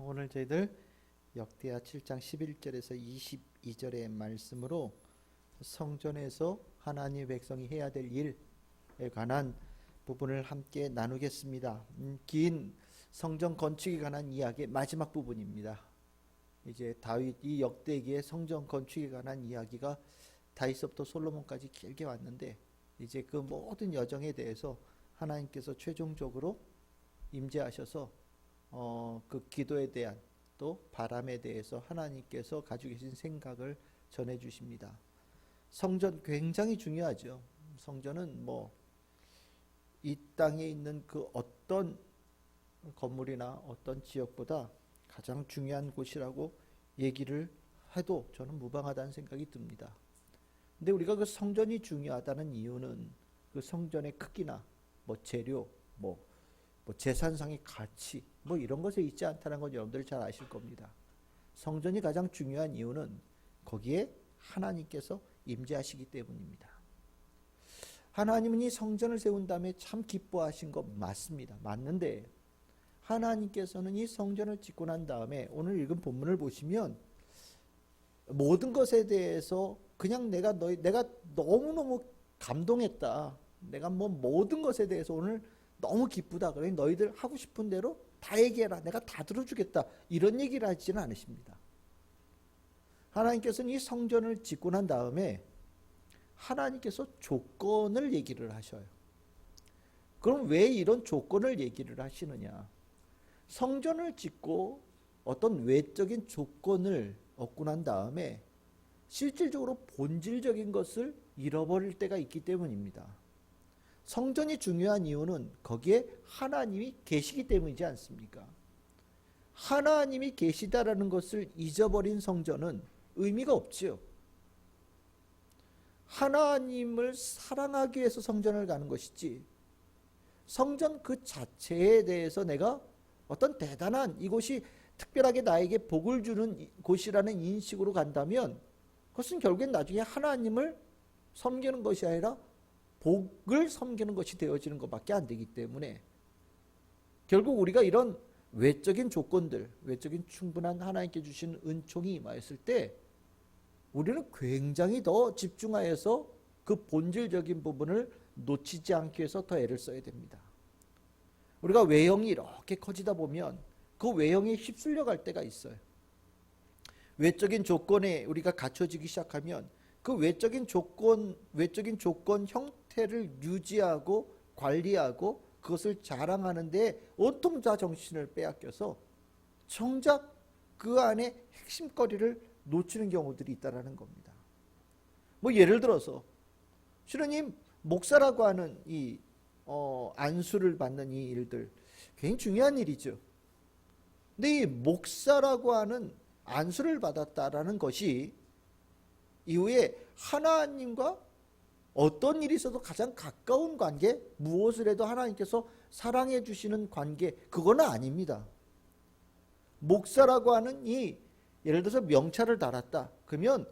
오늘 저희들 역대하 7장 11절에서 22절의 말씀으로 성전에서 하나님의 백성이 해야 될 일에 관한 부분을 함께 나누겠습니다. 긴 성전 건축에 관한 이야기의 마지막 부분입니다. 이제 다윗이 역대기의 성전 건축에 관한 이야기가 다윗서부터 솔로몬까지 길게 왔는데, 이제 그 모든 여정에 대해서 하나님께서 최종적으로 임재하셔서 그 기도에 대한 또 바람에 대해서 하나님께서 가지고 계신 생각을 전해 주십니다. 성전 굉장히 중요하죠. 성전은 이 땅에 있는 그 어떤 건물이나 어떤 지역보다 가장 중요한 곳이라고 얘기를 해도 저는 무방하다는 생각이 듭니다. 근데 우리가 그 성전이 중요하다는 이유는 그 성전의 크기나 재료, 재산상의 가치 이런 것에 있지 않다는 건 여러분들 잘 아실 겁니다. 성전이 가장 중요한 이유는 거기에 하나님께서 임재하시기 때문입니다. 하나님은 이 성전을 세운 다음에 참 기뻐하신 거 맞습니다. 맞는데 하나님께서는 이 성전을 짓고 난 다음에 오늘 읽은 본문을 보시면 모든 것에 대해서 그냥 내가 너무너무 감동했다, 내가 모든 것에 대해서 오늘 너무 기쁘다, 그러니 너희들 하고 싶은 대로 다 얘기해라, 내가 다 들어주겠다, 이런 얘기를 하지는 않으십니다. 하나님께서는 이 성전을 짓고 난 다음에 하나님께서 조건을 얘기를 하셔요. 그럼 왜 이런 조건을 얘기를 하시느냐? 성전을 짓고 어떤 외적인 조건을 얻고 난 다음에 실질적으로 본질적인 것을 잃어버릴 때가 있기 때문입니다. 성전이 중요한 이유는 거기에 하나님이 계시기 때문이지 않습니까? 하나님이 계시다라는 것을 잊어버린 성전은 의미가 없지요. 하나님을 사랑하기 위해서 성전을 가는 것이지, 성전 그 자체에 대해서 내가 어떤 대단한, 이곳이 특별하게 나에게 복을 주는 곳이라는 인식으로 간다면 그것은 결국엔 나중에 하나님을 섬기는 것이 아니라 복을 섬기는 것이 되어지는 것밖에 안 되기 때문에, 결국 우리가 이런 외적인 조건들, 외적인 충분한 하나님께 주신 은총이 임하였을 때 우리는 굉장히 더 집중하여서 그 본질적인 부분을 놓치지 않기 위해서 더 애를 써야 됩니다. 우리가 외형이 이렇게 커지다 보면 그 외형에 휩쓸려 갈 때가 있어요. 외적인 조건에 우리가 갖춰지기 시작하면 그 외적인 조건 형태를 유지하고 관리하고 그것을 자랑하는 데 온통 다 정신을 빼앗겨서 정작 그 안에 핵심거리를 놓치는 경우들이 있다는 겁니다. 예를 들어서 실은 목사라고 하는 이 안수를 받는 이 일들 굉장히 중요한 일이죠. 근데 이 목사라고 하는 안수를 받았다라는 것이 이후에 하나님과 어떤 일이 있어도 가장 가까운 관계, 무엇을 해도 하나님께서 사랑해 주시는 관계, 그건 아닙니다. 목사라고 하는 예를 들어서 명찰을 달았다, 그러면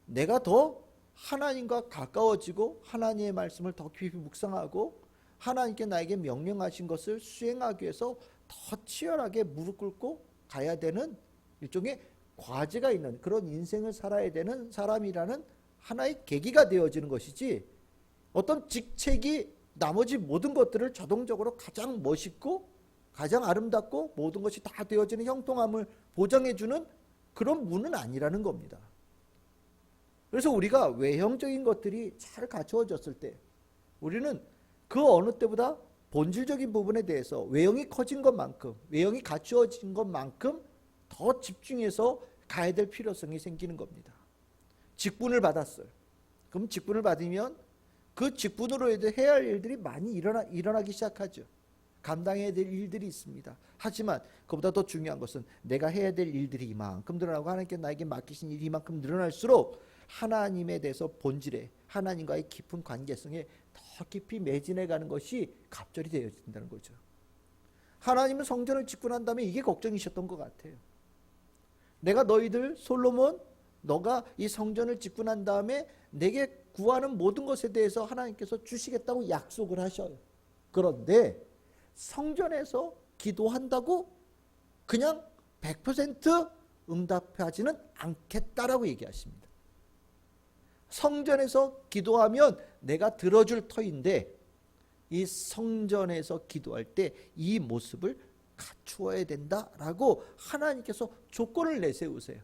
내가 더 하나님과 가까워지고 하나님의 말씀을 더 깊이 묵상하고 하나님께 나에게 명령하신 것을 수행하기 위해서 더 치열하게 무릎 꿇고 가야 되는 일종의 과제가 있는 그런 인생을 살아야 되는 사람이라는 하나의 계기가 되어지는 것이지, 어떤 직책이 나머지 모든 것들을 자동적으로 가장 멋있고 가장 아름답고 모든 것이 다 되어지는 형통함을 보장해주는 그런 문은 아니라는 겁니다. 그래서 우리가 외형적인 것들이 잘 갖추어졌을 때 우리는 그 어느 때보다 본질적인 부분에 대해서 외형이 커진 것만큼, 외형이 갖추어진 것만큼 더 집중해서 가야 될 필요성이 생기는 겁니다. 직분을 받았어요. 그럼 직분을 받으면 그 직분으로 해야 할 일들이 많이 일어나기 시작하죠. 감당해야 될 일들이 있습니다. 하지만 그보다 더 중요한 것은 내가 해야 될 일들이 이만큼 늘어나고 하나님께 나에게 맡기신 일이 이만큼 늘어날수록 하나님에 대해서 본질에, 하나님과의 깊은 관계성에 더 깊이 매진해가는 것이 갑절이 되어진다는 거죠. 하나님은 성전을 짓고 난 다음에 이게 걱정이셨던 것 같아요. 내가 너희들 솔로몬, 너가 이 성전을 짓고 난 다음에 내게 구하는 모든 것에 대해서 하나님께서 주시겠다고 약속을 하셔요. 그런데 성전에서 기도한다고 그냥 100% 응답하지는 않겠다라고 얘기하십니다. 성전에서 기도하면 내가 들어줄 터인데 이 성전에서 기도할 때 이 모습을 갖추어야 된다라고 하나님께서 조건을 내세우세요.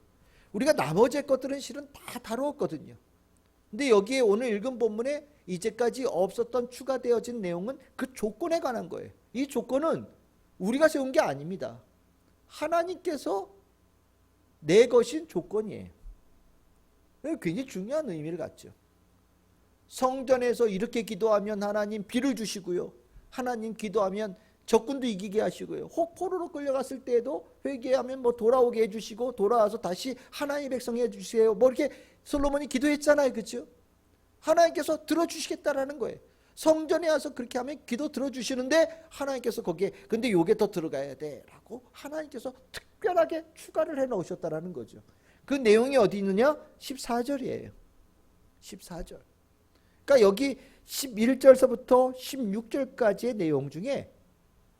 우리가 나머지 것들은 실은 다 다루었거든요. 근데 여기에 오늘 읽은 본문에 이제까지 없었던 추가되어진 내용은 그 조건에 관한 거예요. 이 조건은 우리가 세운 게 아닙니다. 하나님께서 내 것인 조건이에요. 굉장히 중요한 의미를 갖죠. 성전에서 이렇게 기도하면 하나님 비를 주시고요. 하나님 기도하면 적군도 이기게 하시고요. 혹 포로로 끌려갔을 때에도 회개하면 뭐 돌아오게 해주시고 돌아와서 다시 하나님의 백성 해주세요. 뭐 이렇게 솔로몬이 기도했잖아요. 그렇죠? 하나님께서 들어주시겠다라는 거예요. 성전에 와서 그렇게 하면 기도 들어주시는데 하나님께서 거기에 근데 요게 더 들어가야 돼 라고 하나님께서 특별하게 추가를 해 놓으셨다라는 거죠. 그 내용이 어디 있느냐? 14절이에요. 14절. 그러니까 여기 11절서부터 16절까지의 내용 중에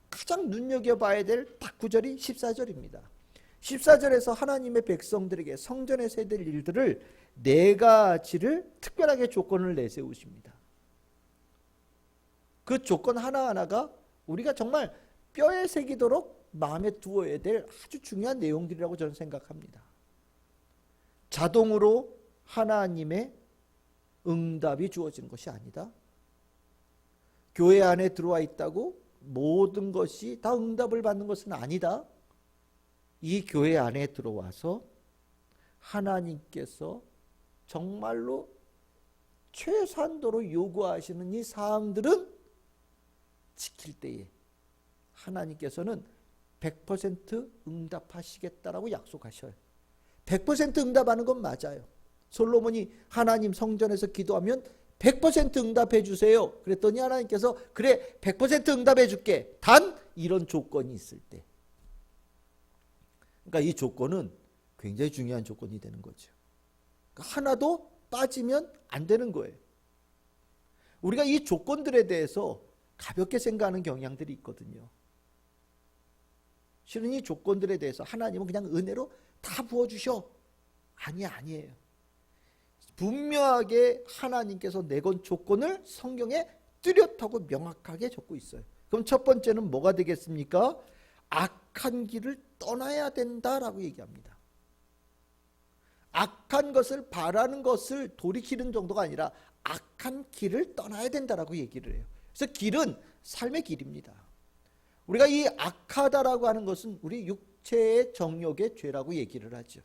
가장 눈여겨봐야 될 딱 구절이 14절입니다. 14절에서 하나님의 백성들에게 성전에서 해야 될 일들을 네 가지를 특별하게 조건을 내세우십니다. 그 조건 하나하나가 우리가 정말 뼈에 새기도록 마음에 두어야 될 아주 중요한 내용들이라고 저는 생각합니다. 자동으로 하나님의 응답이 주어지는 것이 아니다. 교회 안에 들어와 있다고 모든 것이 다 응답을 받는 것은 아니다. 이 교회 안에 들어와서 하나님께서 정말로 최소한도로 요구하시는 이 사항들은 지킬 때에 하나님께서는 100% 응답하시겠다라고 약속하셔요. 100% 응답하는 건 맞아요. 솔로몬이 하나님 성전에서 기도하면 100% 응답해 주세요. 그랬더니 하나님께서 그래 100% 응답해 줄게. 단 이런 조건이 있을 때. 그러니까 이 조건은 굉장히 중요한 조건이 되는 거죠. 그러니까 하나도 빠지면 안 되는 거예요. 우리가 이 조건들에 대해서 가볍게 생각하는 경향들이 있거든요. 실은 이 조건들에 대해서 하나님은 그냥 은혜로 다 부어주셔. 아니에요. 분명하게 하나님께서 내건 조건을 성경에 뚜렷하고 명확하게 적고 있어요. 그럼 첫 번째는 뭐가 되겠습니까? 악한 길을 떠나야 된다라고 얘기합니다. 악한 것을 바라는 것을 돌이키는 정도가 아니라 악한 길을 떠나야 된다라고 얘기를 해요. 그래서 길은 삶의 길입니다. 우리가 이 악하다라고 하는 것은 우리 육체의 정욕의 죄라고 얘기를 하죠.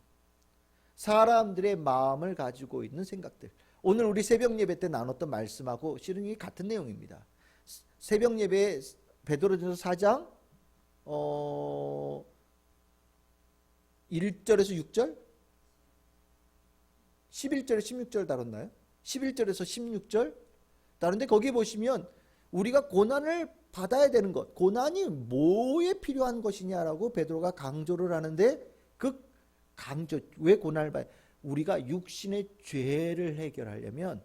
사람들의 마음을 가지고 있는 생각들. 오늘 우리 새벽 예배 때 나눴던 말씀하고 실은 이게 같은 내용입니다. 새벽 예배 베드로전서 4장 1절에서 6절 11절에서 16절 다뤘나요? 11절에서 16절 다른데 거기 보시면 우리가 고난을 받아야 되는 것, 고난이 뭐에 필요한 것이냐라고 베드로가 강조를 하는데 그 강조, 왜 고난을 받아야? 우리가 육신의 죄를 해결하려면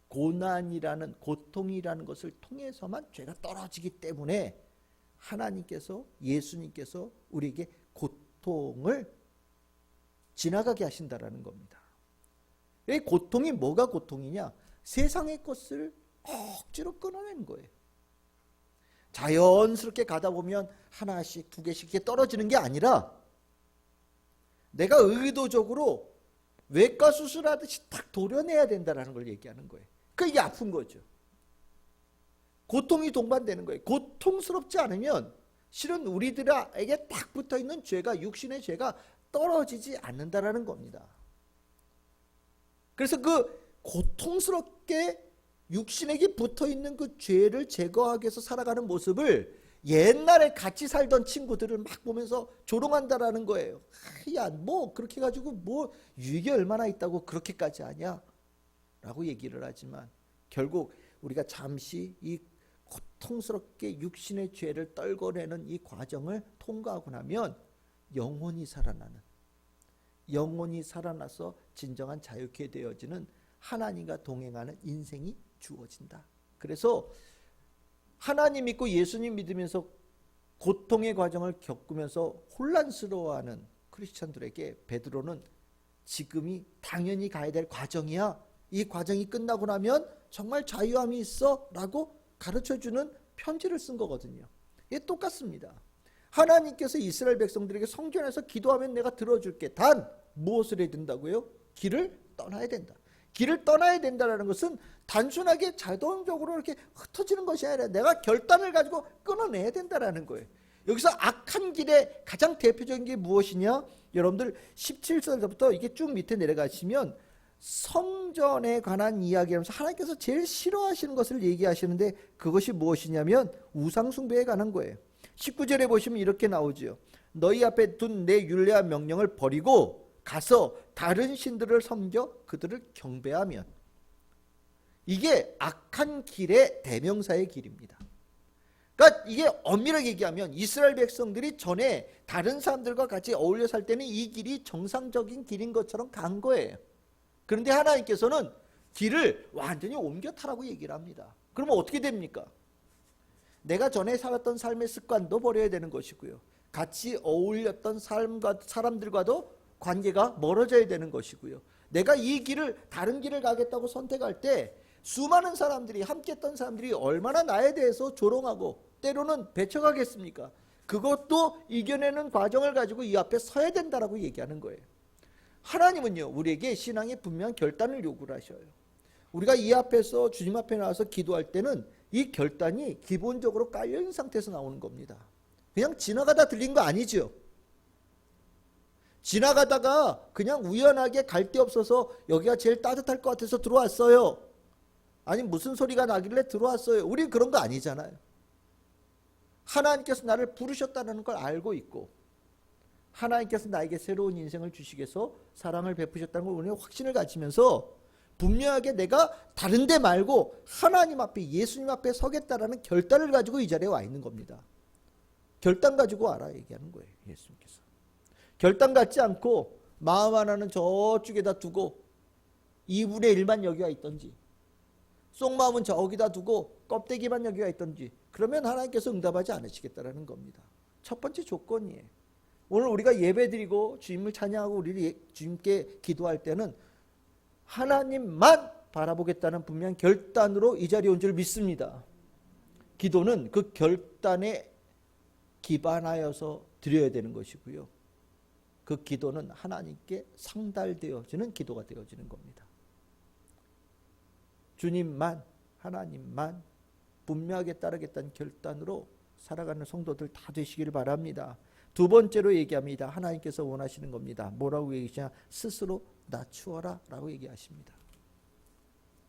고난이라는 고통이라는 것을 통해서만 죄가 떨어지기 때문에 하나님께서 예수님께서 우리에게 고통을 지나가게 하신다라는 겁니다. 이 고통이 뭐가 고통이냐? 세상의 것을 억지로 끊어내는 거예요. 자연스럽게 가다 보면 하나씩 두 개씩 이렇게 떨어지는 게 아니라 내가 의도적으로 외과 수술하듯이 딱 도려내야 된다는 걸 얘기하는 거예요. 그러니까 이게 아픈 거죠. 고통이 동반되는 거예요. 고통스럽지 않으면 실은 우리들에게 딱 붙어있는 죄가 육신의 죄가 떨어지지 않는다라는 겁니다. 그래서 그 고통스럽게 육신에게 붙어있는 그 죄를 제거하기 위해서 살아가는 모습을 옛날에 같이 살던 친구들을 막 보면서 조롱한다라는 거예요. 야, 뭐 그렇게 가지고 뭐 유익이 얼마나 있다고 그렇게까지 하냐? 라고 얘기를 하지만 결국 우리가 잠시 이 고통스럽게 육신의 죄를 떨궈내는 이 과정을 통과하고 나면 영혼이 살아나는, 영혼이 살아나서 진정한 자유케 되어지는 하나님과 동행하는 인생이 주어진다. 그래서 하나님 믿고 예수님 믿으면서 고통의 과정을 겪으면서 혼란스러워하는 크리스천들에게 베드로는 지금이 당연히 가야 될 과정이야. 이 과정이 끝나고 나면 정말 자유함이 있어 라고 가르쳐주는 편지를 쓴 거거든요. 이게 똑같습니다. 하나님께서 이스라엘 백성들에게 성전에서 기도하면 내가 들어줄게. 단 무엇을 해야 된다고요? 길을 떠나야 된다. 길을 떠나야 된다는 것은 단순하게 자동적으로 이렇게 흩어지는 것이 아니라 내가 결단을 가지고 끊어내야 된다는 거예요. 여기서 악한 길의 가장 대표적인 게 무엇이냐? 여러분들 17절부터 이게 쭉 밑에 내려가시면 성전에 관한 이야기하면서 하나님께서 제일 싫어하시는 것을 얘기하시는데 그것이 무엇이냐면 우상 숭배에 관한 거예요. 19절에 보시면 이렇게 나오죠. 너희 앞에 둔 내 율례와 명령을 버리고 가서 다른 신들을 섬겨 그들을 경배하면, 이게 악한 길의 대명사의 길입니다. 그러니까 이게 엄밀하게 얘기하면 이스라엘 백성들이 전에 다른 사람들과 같이 어울려 살 때는 이 길이 정상적인 길인 것처럼 간 거예요. 그런데 하나님께서는 길을 완전히 옮겨 타라고 얘기를 합니다. 그러면 어떻게 됩니까? 내가 전에 살았던 삶의 습관도 버려야 되는 것이고요. 같이 어울렸던 사람들과도 관계가 멀어져야 되는 것이고요. 내가 이 길을, 다른 길을 가겠다고 선택할 때 수많은 사람들이, 함께 했던 사람들이 얼마나 나에 대해서 조롱하고 때로는 배척하겠습니까? 그것도 이겨내는 과정을 가지고 이 앞에 서야 된다라고 얘기하는 거예요. 하나님은요, 우리에게 신앙의 분명한 결단을 요구를 하셔요. 우리가 이 앞에서, 주님 앞에 나와서 기도할 때는 이 결단이 기본적으로 깔려있는 상태에서 나오는 겁니다. 그냥 지나가다 들린 거 아니죠. 지나가다가 그냥 우연하게 갈 데 없어서 여기가 제일 따뜻할 것 같아서 들어왔어요. 아니 무슨 소리가 나길래 들어왔어요. 우리 그런 거 아니잖아요. 하나님께서 나를 부르셨다는 걸 알고 있고 하나님께서 나에게 새로운 인생을 주시기 위해서 사랑을 베푸셨다는 걸 우리는 확신을 가지면서 분명하게 내가 다른 데 말고 하나님 앞에, 예수님 앞에 서겠다라는 결단을 가지고 이 자리에 와 있는 겁니다. 결단 가지고 와라 얘기하는 거예요. 예수님께서. 결단 갖지 않고 마음 하나는 저쪽에다 두고 2분의 1만 여기가 있던지 속마음은 저기다 두고 껍데기만 여기가 있던지, 그러면 하나님께서 응답하지 않으시겠다라는 겁니다. 첫 번째 조건이에요. 오늘 우리가 예배드리고 주님을 찬양하고 우리 주님께 기도할 때는 하나님만 바라보겠다는 분명한 결단으로 이 자리에 온 줄 믿습니다. 기도는 그 결단에 기반하여서 드려야 되는 것이고요. 그 기도는 하나님께 상달되어지는 기도가 되어지는 겁니다. 주님만, 하나님만 분명하게 따르겠다는 결단으로 살아가는 성도들 다 되시기를 바랍니다. 두 번째로 얘기합니다. 하나님께서 원하시는 겁니다. 뭐라고 얘기하시냐? 스스로 낮추어라 라고 얘기하십니다.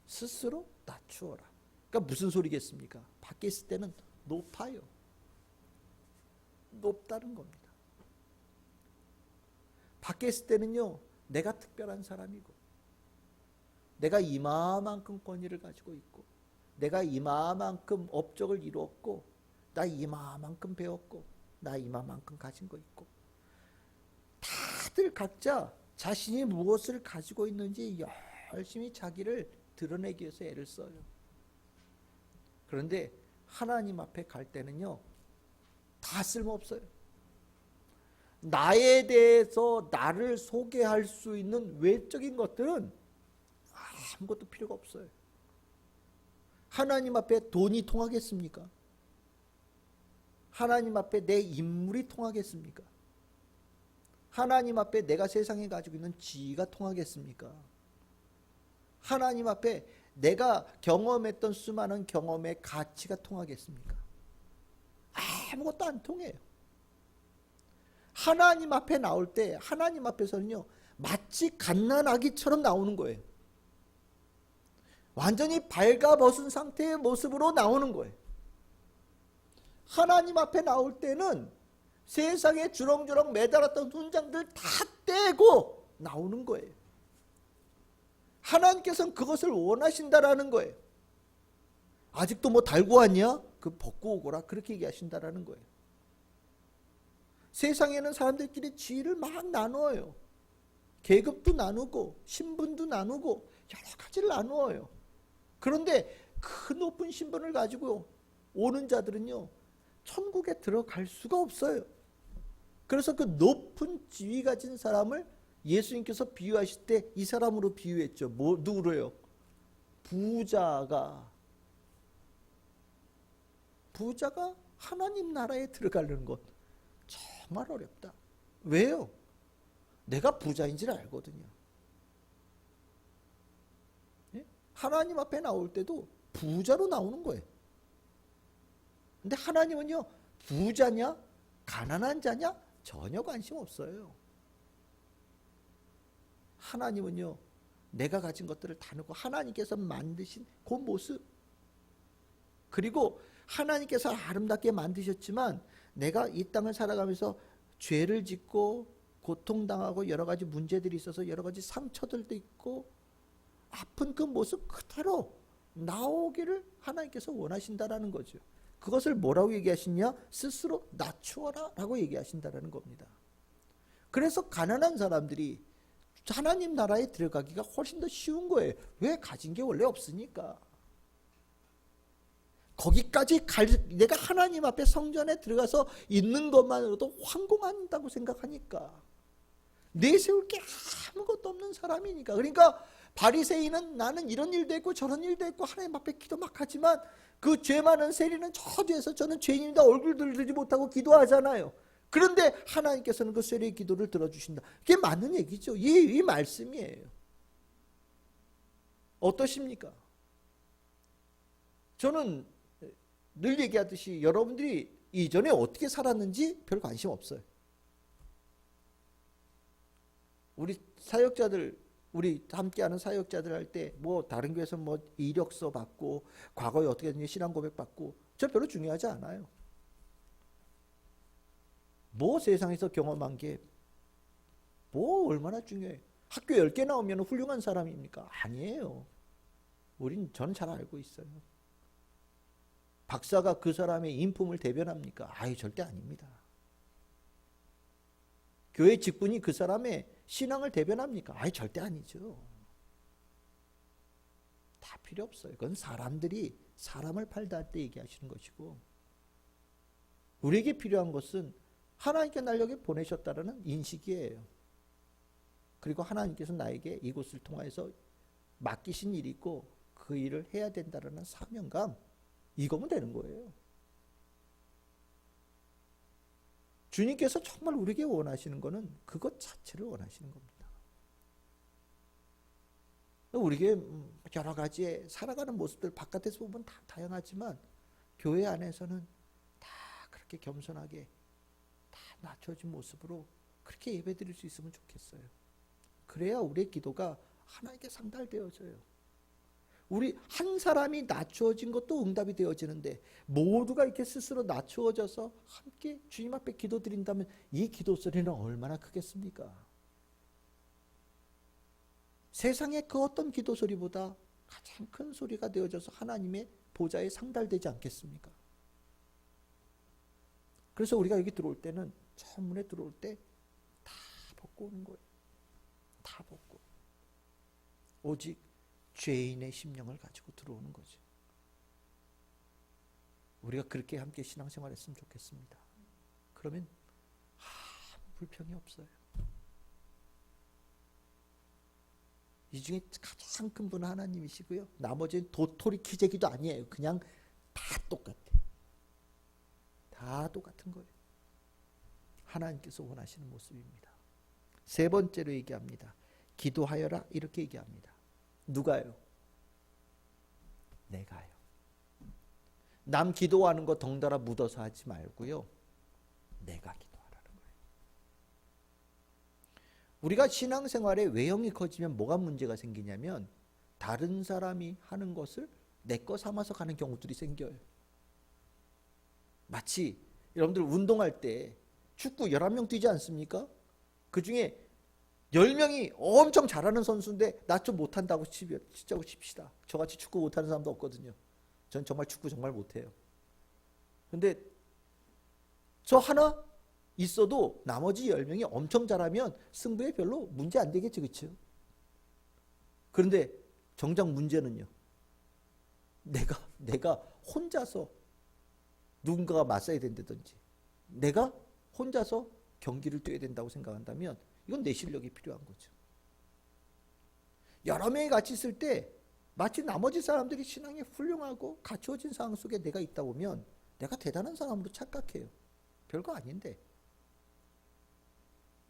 스스로 낮추어라. 그러니까 무슨 소리겠습니까? 밖에 있을 때는 높아요. 높다는 겁니다. 밖에 있을 때는요, 내가 특별한 사람이고 내가 이마만큼 권위를 가지고 있고 내가 이마만큼 업적을 이루었고 나 이마만큼 배웠고 나 이마만큼 가진 거 있고, 다들 각자 자신이 무엇을 가지고 있는지 열심히 자기를 드러내기 위해서 애를 써요. 그런데 하나님 앞에 갈 때는요, 다 쓸모없어요. 나에 대해서 나를 소개할 수 있는 외적인 것들은 아무것도 필요가 없어요. 하나님 앞에 돈이 통하겠습니까? 하나님 앞에 내 인물이 통하겠습니까? 하나님 앞에 내가 세상에 가지고 있는 지위가 통하겠습니까? 하나님 앞에 내가 경험했던 수많은 경험의 가치가 통하겠습니까? 아무것도 안 통해요. 하나님 앞에 나올 때 하나님 앞에서는요, 마치 갓난아기처럼 나오는 거예요. 완전히 발가벗은 상태의 모습으로 나오는 거예요. 하나님 앞에 나올 때는 세상에 주렁주렁 매달았던 훈장들 다 떼고 나오는 거예요. 하나님께서는 그것을 원하신다라는 거예요. 아직도 뭐 달고 왔냐? 그 벗고 오거라. 그렇게 얘기하신다라는 거예요. 세상에는 사람들끼리 지위를 막 나누어요. 계급도 나누고 신분도 나누고 여러 가지를 나누어요. 그런데 그 높은 신분을 가지고 오는 자들은요, 천국에 들어갈 수가 없어요. 그래서 그 높은 지위 가진 사람을 예수님께서 비유하실 때 이 사람으로 비유했죠. 누구로요? 부자가 하나님 나라에 들어가려는 것 정말 어렵다. 왜요? 내가 부자인지를 알거든요. 예? 하나님 앞에 나올 때도 부자로 나오는 거예요. 근데 하나님은요, 부자냐 가난한 자냐 전혀 관심 없어요. 하나님은요, 내가 가진 것들을 다 넣고 하나님께서 만드신 그 모습, 그리고 하나님께서 아름답게 만드셨지만 내가 이 땅을 살아가면서 죄를 짓고 고통당하고 여러 가지 문제들이 있어서 여러 가지 상처들도 있고 아픈 그 모습 그대로 나오기를 하나님께서 원하신다라는 거죠. 그것을 뭐라고 얘기하시냐? 스스로 낮추어라 라고 얘기하신다라는 겁니다. 그래서 가난한 사람들이 하나님 나라에 들어가기가 훨씬 더 쉬운 거예요. 왜? 가진 게 원래 없으니까. 거기까지 내가 하나님 앞에 성전에 들어가서 있는 것만으로도 황공한다고 생각하니까. 내세울 게 아무것도 없는 사람이니까. 그러니까 바리새인은 나는 이런 일도 했고 저런 일도 했고 하나님 앞에 기도 막 하지만 그 죄 많은 세리는 저 뒤에서 저는 죄인입니다 얼굴 들지 못하고 기도하잖아요. 그런데 하나님께서는 그 세리의 기도를 들어주신다. 그게 맞는 얘기죠. 이 말씀이에요. 어떠십니까? 저는 늘 얘기하듯이 여러분들이 이전에 어떻게 살았는지 별 관심 없어요. 우리 사역자들, 우리 함께하는 사역자들 할 때 뭐 다른 교회에서 뭐 이력서 받고 과거에 어떻게 했는지 신앙 고백 받고 저 별로 중요하지 않아요. 뭐 세상에서 경험한 게 뭐 얼마나 중요해요. 학교 10개 나오면 훌륭한 사람입니까? 아니에요. 저는 잘 알고 있어요. 박사가 그 사람의 인품을 대변합니까? 아유, 절대 아닙니다. 교회 직분이 그 사람의 신앙을 대변합니까? 아유, 절대 아니죠. 다 필요 없어요. 그건 사람들이 사람을 팔다 할 때 얘기하시는 것이고, 우리에게 필요한 것은 하나님께 날 여기 보내셨다는 인식이에요. 그리고 하나님께서 나에게 이곳을 통해서 맡기신 일이 있고 그 일을 해야 된다는 사명감, 이거면 되는 거예요. 주님께서 정말 우리에게 원하시는 것은 그것 자체를 원하시는 겁니다. 우리에게 여러 가지의 살아가는 모습들 바깥에서 보면 다 다양하지만 교회 안에서는 다 그렇게 겸손하게 다 낮춰진 모습으로 그렇게 예배드릴 수 있으면 좋겠어요. 그래야 우리의 기도가 하나님께 상달되어져요. 우리 한 사람이 낮추어진 것도 응답이 되어지는데 모두가 이렇게 스스로 낮추어져서 함께 주님 앞에 기도드린다면 이 기도 소리는 얼마나 크겠습니까? 세상의 그 어떤 기도 소리보다 가장 큰 소리가 되어져서 하나님의 보좌에 상달되지 않겠습니까? 그래서 우리가 여기 들어올 때는 천문에 들어올 때 다 벗고 오는 거예요. 다 벗고 오직 죄인의 심령을 가지고 들어오는 거죠. 우리가 그렇게 함께 신앙생활 했으면 좋겠습니다. 그러면 아무 불평이 없어요. 이 중에 가장 큰 분은 하나님이시고요. 나머지는 도토리 키재기도 아니에요. 그냥 다 똑같아. 다 똑같은 거예요. 하나님께서 원하시는 모습입니다. 세 번째로 얘기합니다. 기도하여라 이렇게 얘기합니다. 누가요? 내가요. 남 기도하는 거 덩달아 묻어서 하지 말고요. 내가 기도하라는 거예요. 우리가 신앙생활에 외형이 커지면 뭐가 문제가 생기냐면 다른 사람이 하는 것을 내 거 삼아서 가는 경우들이 생겨요. 마치 여러분들 운동할 때 축구 11명 뛰지 않습니까? 그 중에 10명이 엄청 잘하는 선수인데 나 좀 못한다고 치자고 칩시다. 저같이 축구 못하는 사람도 없거든요. 전 정말 축구 정말 못해요. 근데 저 하나 있어도 나머지 10명이 엄청 잘하면 승부에 별로 문제 안 되겠죠. 그렇죠? 그런데 정작 문제는요. 내가 혼자서 누군가가 맞서야 된다든지 내가 혼자서 경기를 뛰어야 된다고 생각한다면 이건 내 실력이 필요한 거죠. 여러 명이 같이 있을 때 마치 나머지 사람들이 신앙이 훌륭하고 갖추어진 상황 속에 내가 있다 보면 내가 대단한 사람으로 착각해요. 별거 아닌데.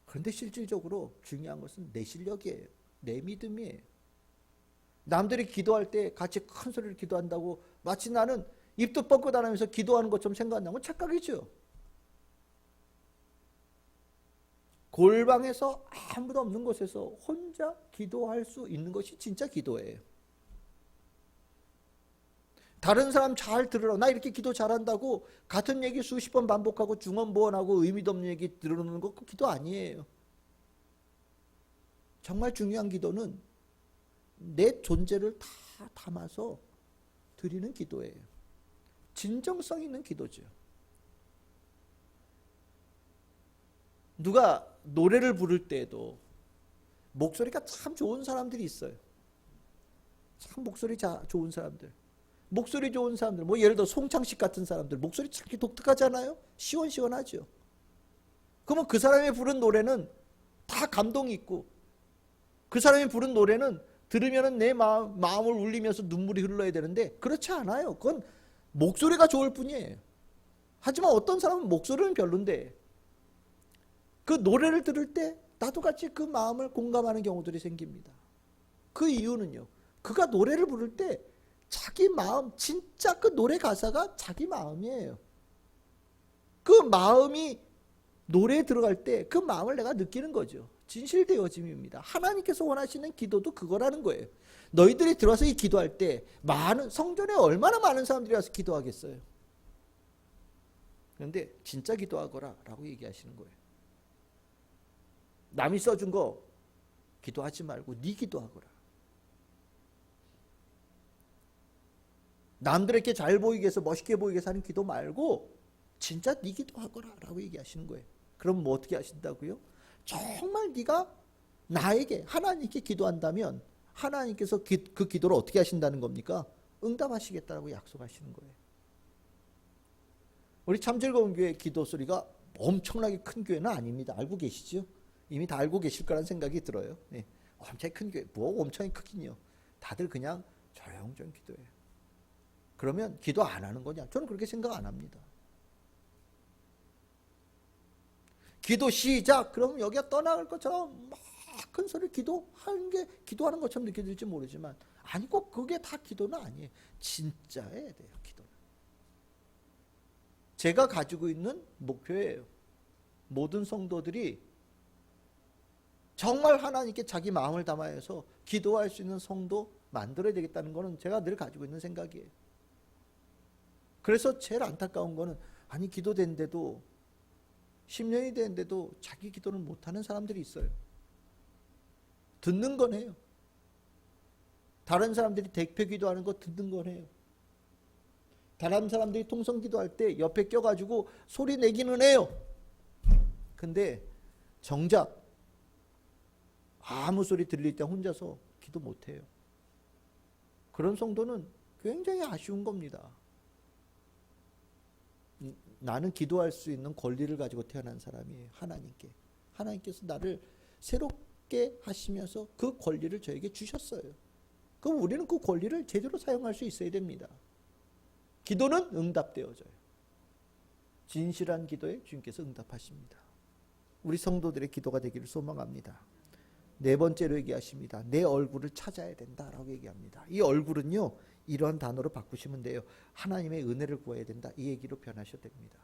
그런데 실질적으로 중요한 것은 내 실력이에요. 내 믿음이에요. 남들이 기도할 때 같이 큰 소리로 기도한다고 마치 나는 입도 뻗고 다니면서 기도하는 것처럼 생각한다면 착각이죠. 골방에서 아무도 없는 곳에서 혼자 기도할 수 있는 것이 진짜 기도예요. 다른 사람 잘 들으라. 나 이렇게 기도 잘한다고 같은 얘기 수십 번 반복하고 중언부언하고 의미도 없는 얘기 들으는 거 기도 아니에요. 정말 중요한 기도는 내 존재를 다 담아서 드리는 기도예요. 진정성 있는 기도죠. 누가 노래를 부를 때에도 목소리가 참 좋은 사람들이 있어요. 참 목소리 좋은 사람들. 목소리 좋은 사람들, 뭐 예를 들어 송창식 같은 사람들 목소리 참 독특하잖아요. 시원시원하죠. 그러면 그 사람이 부른 노래는 다 감동이 있고 그 사람이 부른 노래는 들으면 내 마음을 울리면서 눈물이 흘러야 되는데 그렇지 않아요. 그건 목소리가 좋을 뿐이에요. 하지만 어떤 사람은 목소리는 별론데 그 노래를 들을 때 나도 같이 그 마음을 공감하는 경우들이 생깁니다. 그 이유는요. 그가 노래를 부를 때 자기 마음, 진짜 그 노래 가사가 자기 마음이에요. 그 마음이 노래에 들어갈 때 그 마음을 내가 느끼는 거죠. 진실되어짐입니다. 하나님께서 원하시는 기도도 그거라는 거예요. 너희들이 들어와서 이 기도할 때 많은 성전에 얼마나 많은 사람들이 와서 기도하겠어요. 그런데 진짜 기도하거라 라고 얘기하시는 거예요. 남이 써준 거 기도하지 말고 네 기도하거라. 남들에게 잘 보이게 해서 멋있게 보이게 해서 하는 기도 말고 진짜 네 기도하거라 라고 얘기하시는 거예요. 그럼 뭐 어떻게 하신다고요? 정말 네가 나에게 하나님께 기도한다면 하나님께서 그 기도를 어떻게 하신다는 겁니까? 응답하시겠다고 약속하시는 거예요. 우리 참즐거운 교회 기도 소리가 엄청나게 큰 교회는 아닙니다. 알고 계시죠? 이미 다 알고 계실 거란 생각이 들어요. 네. 엄청 큰 교회, 뭐 엄청 크긴요. 다들 그냥 조용조용 기도해요. 그러면 기도 안 하는 거냐? 저는 그렇게 생각 안 합니다. 기도 시작! 그러면 여기가 떠나갈 것처럼 막 큰 소리 기도하는 게 기도하는 것처럼 느껴질지 모르지만 아니 꼭 그게 다 기도는 아니에요. 진짜여야 돼요. 기도는. 제가 가지고 있는 목표예요. 모든 성도들이 정말 하나님께 자기 마음을 담아서 기도할 수 있는 성도 만들어야 되겠다는 것은 제가 늘 가지고 있는 생각이에요. 그래서 제일 안타까운 거는 아니 기도된데도 10년이 됐는데도 자기 기도를 못하는 사람들이 있어요. 듣는 건 해요. 다른 사람들이 대표 기도하는 거 듣는 건 해요. 다른 사람들이 통성 기도할 때 옆에 껴가지고 소리 내기는 해요. 근데 정작 아무 소리 들릴 때 혼자서 기도 못해요. 그런 성도는 굉장히 아쉬운 겁니다. 나는 기도할 수 있는 권리를 가지고 태어난 사람이에요. 하나님께. 하나님께서 나를 새롭게 하시면서 그 권리를 저에게 주셨어요. 그럼 우리는 그 권리를 제대로 사용할 수 있어야 됩니다. 기도는 응답되어져요. 진실한 기도에 주님께서 응답하십니다. 우리 성도들의 기도가 되기를 소망합니다. 네 번째로 얘기하십니다. 내 얼굴을 찾아야 된다라고 얘기합니다. 이 얼굴은요. 이런 단어로 바꾸시면 돼요. 하나님의 은혜를 구해야 된다. 이 얘기로 변하셔도 됩니다.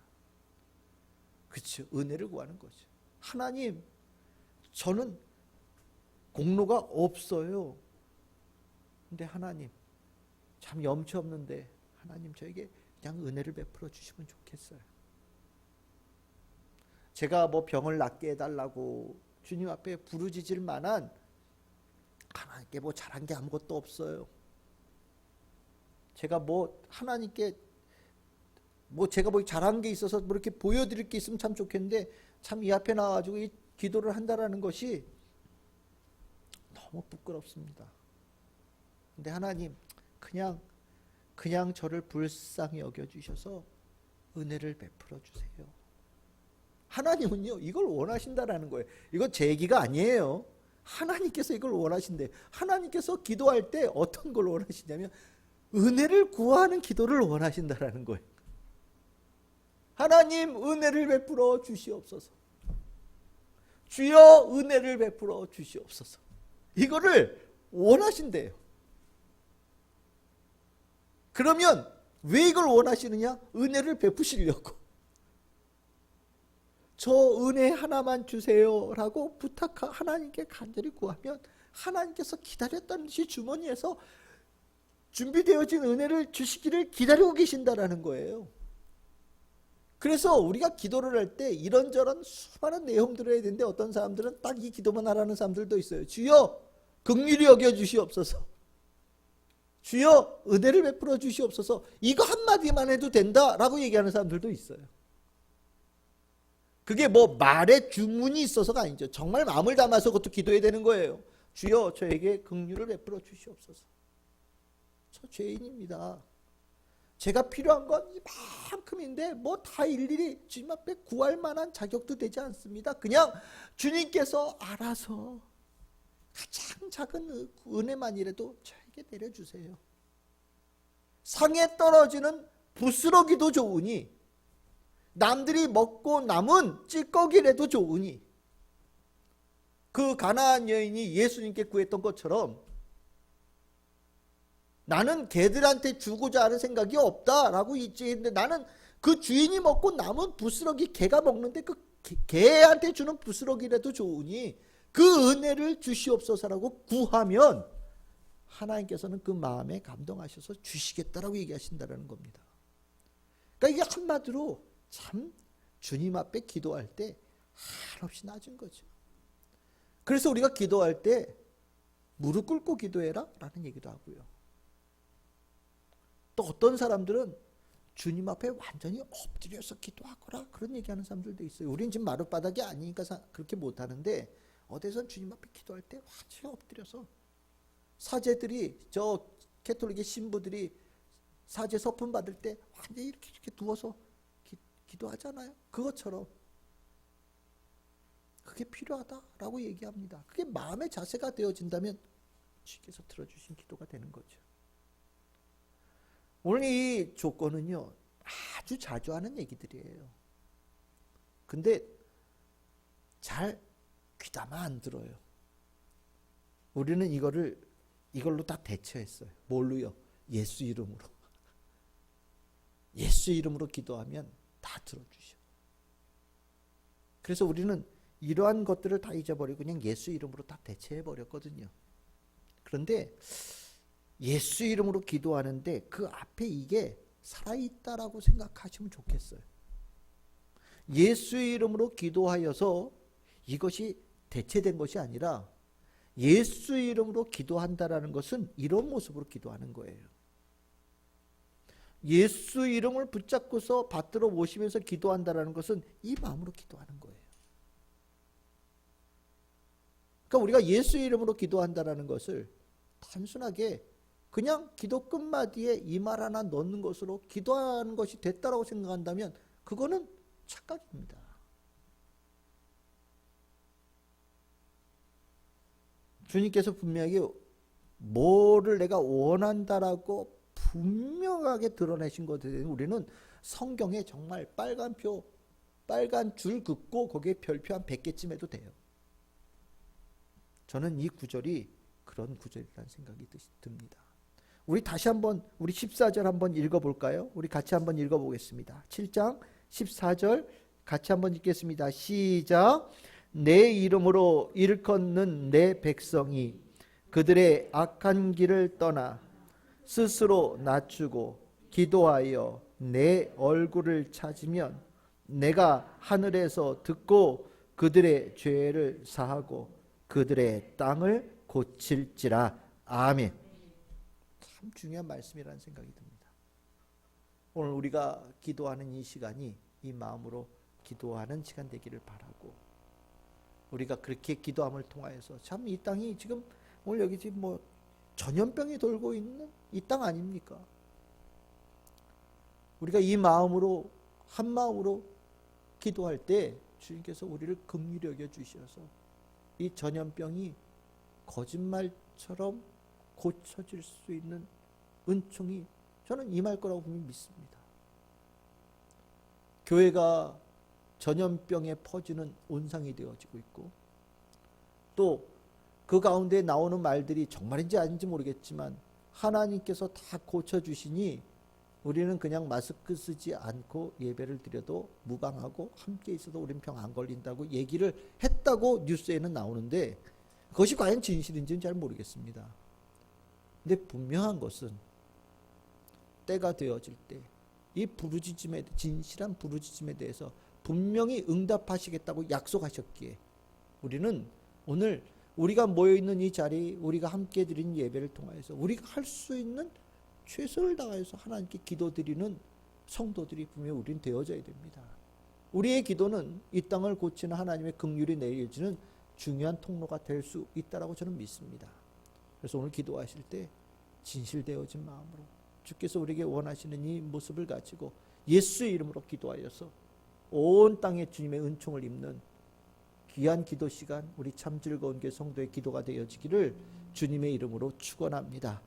그렇죠. 은혜를 구하는 거죠. 하나님, 저는 공로가 없어요. 근데 하나님, 참 염치 없는데 하나님 저에게 그냥 은혜를 베풀어 주시면 좋겠어요. 제가 뭐 병을 낫게 해달라고 주님 앞에 부르짖을 만한 하나님께 뭐 잘한 게 아무것도 없어요. 제가 뭐 하나님께 뭐 제가 뭐 잘한 게 있어서 뭐 이렇게 보여드릴 게 있으면 참 좋겠는데 참 이 앞에 나와가지고 이 기도를 한다라는 것이 너무 부끄럽습니다. 근데 하나님 그냥 저를 불쌍히 여겨주셔서 은혜를 베풀어 주세요. 하나님은요 이걸 원하신다라는 거예요. 이건 제 얘기가 아니에요. 하나님께서 이걸 원하신대. 하나님께서 기도할 때 어떤 걸 원하시냐면 은혜를 구하는 기도를 원하신다라는 거예요. 하나님 은혜를 베풀어 주시옵소서. 주여 은혜를 베풀어 주시옵소서. 이거를 원하신대요. 그러면 왜 이걸 원하시느냐? 은혜를 베푸시려고. 저 은혜 하나만 주세요라고 하나님께 간절히 구하면 하나님께서 기다렸다는 듯이 주머니에서 준비되어진 은혜를 주시기를 기다리고 계신다라는 거예요. 그래서 우리가 기도를 할 때 이런저런 수많은 내용들을 해야 되는데 어떤 사람들은 딱 이 기도만 하라는 사람들도 있어요. 주여 긍휼히 여겨 주시옵소서. 주여 은혜를 베풀어 주시옵소서. 이거 한마디만 해도 된다라고 얘기하는 사람들도 있어요. 그게 뭐 말에 주문이 있어서가 아니죠. 정말 마음을 담아서 그것도 기도해야 되는 거예요. 주여 저에게 긍휼을 베풀어 주시옵소서. 저 죄인입니다. 제가 필요한 건 이만큼인데 뭐 다 일일이 주님 앞에 구할 만한 자격도 되지 않습니다. 그냥 주님께서 알아서 가장 작은 은혜만이라도 저에게 내려주세요. 상에 떨어지는 부스러기도 좋으니 남들이 먹고 남은 찌꺼기라도 좋으니 그 가나안 여인이 예수님께 구했던 것처럼 나는 개들한테 주고자 하는 생각이 없다라고 있지. 근데 나는 그 주인이 먹고 남은 부스러기 개가 먹는데 그 개한테 주는 부스러기라도 좋으니 그 은혜를 주시옵소서라고 구하면 하나님께서는 그 마음에 감동하셔서 주시겠다라고 얘기하신다는 겁니다. 그러니까 이게 한마디로 참 주님 앞에 기도할 때 한없이 낮은 거죠. 그래서 우리가 기도할 때 무릎 꿇고 기도해라 라는 얘기도 하고요. 또 어떤 사람들은 주님 앞에 완전히 엎드려서 기도하거라 그런 얘기하는 사람들도 있어요. 우린 지금 마룻바닥이 아니니까 그렇게 못하는데 어디선 주님 앞에 기도할 때 완전히 엎드려서 사제들이 저 캐톨릭의 신부들이 사제 서품 받을 때 완전히 이렇게 누워서 기도하잖아요. 그것처럼 그게 필요하다라고 얘기합니다. 그게 마음의 자세가 되어진다면 주께서 들어주신 기도가 되는 거죠. 오늘 이 조건은요 아주 자주 하는 얘기들이에요. 근데 잘 귀담아 안 들어요. 우리는 이걸로 다 대처했어요. 뭘로요? 예수 이름으로. 예수 이름으로 기도하면 다 들어주셔. 그래서 우리는 이러한 것들을 다 잊어버리고 그냥 예수 이름으로 다 대체해버렸거든요. 그런데 예수 이름으로 기도하는데 그 앞에 이게 살아있다라고 생각하시면 좋겠어요. 예수 이름으로 기도하여서 이것이 대체된 것이 아니라 예수 이름으로 기도한다라는 것은 이런 모습으로 기도하는 거예요. 예수 이름을 붙잡고서 받들어 모시면서 기도한다라는 것은 이 마음으로 기도하는 거예요. 그러니까 우리가 예수 이름으로 기도한다라는 것을 단순하게 그냥 기도 끝마디에 이 말 하나 넣는 것으로 기도하는 것이 됐다라고 생각한다면 그거는 착각입니다. 주님께서 분명하게 뭐를 내가 원한다라고 분명하게 드러내신 것에 우리는 성경에 정말 빨간 줄 긋고 거기에 별표 한 100개쯤 해도 돼요. 저는 이 구절이 그런 구절이라는 생각이 듭니다. 우리 다시 한번 우리 14절 한번 읽어볼까요? 우리 같이 한번 읽어보겠습니다. 7장 14절 같이 한번 읽겠습니다. 시작. 내 이름으로 일컫는 내 백성이 그들의 악한 길을 떠나 스스로 낮추고 기도하여 내 얼굴을 찾으면 내가 하늘에서 듣고 그들의 죄를 사하고 그들의 땅을 고칠지라. 아멘. 참 중요한 말씀이라는 생각이 듭니다. 오늘 우리가 기도하는 이 시간이 이 마음으로 기도하는 시간 되기를 바라고 우리가 그렇게 기도함을 통하여서 참 이 땅이 지금 오늘 여기 지금 뭐 전염병이 돌고 있는 이 땅 아닙니까? 우리가 이 마음으로 한 마음으로 기도할 때 주님께서 우리를 긍휼히 여겨 주셔서 이 전염병이 거짓말처럼 고쳐질 수 있는 은총이 저는 임할 거라고 분명히 믿습니다. 교회가 전염병에 퍼지는 온상이 되어지고 있고 또 그 가운데 나오는 말들이 정말인지 아닌지 모르겠지만 하나님께서 다 고쳐주시니 우리는 그냥 마스크 쓰지 않고 예배를 드려도 무방하고 함께 있어도 우린 병 안 걸린다고 얘기를 했다고 뉴스에는 나오는데 그것이 과연 진실인지는 잘 모르겠습니다. 근데 분명한 것은 때가 되어질 때 이 부르짖음에 진실한 부르짖음에 대해서 분명히 응답하시겠다고 약속하셨기에 우리는 오늘 우리가 모여있는 이 자리 우리가 함께 드린 예배를 통해서 우리가 할 수 있는 최선을 다해서 하나님께 기도드리는 성도들이 분명히 우리는 되어져야 됩니다. 우리의 기도는 이 땅을 고치는 하나님의 긍휼이 내려지는 중요한 통로가 될 수 있다라고 저는 믿습니다. 그래서 오늘 기도하실 때 진실되어진 마음으로 주께서 우리에게 원하시는 이 모습을 가지고 예수의 이름으로 기도하여서 온 땅에 주님의 은총을 입는 귀한 기도 시간 우리 참 즐거운 교회 성도의 기도가 되어지기를 주님의 이름으로 축원합니다.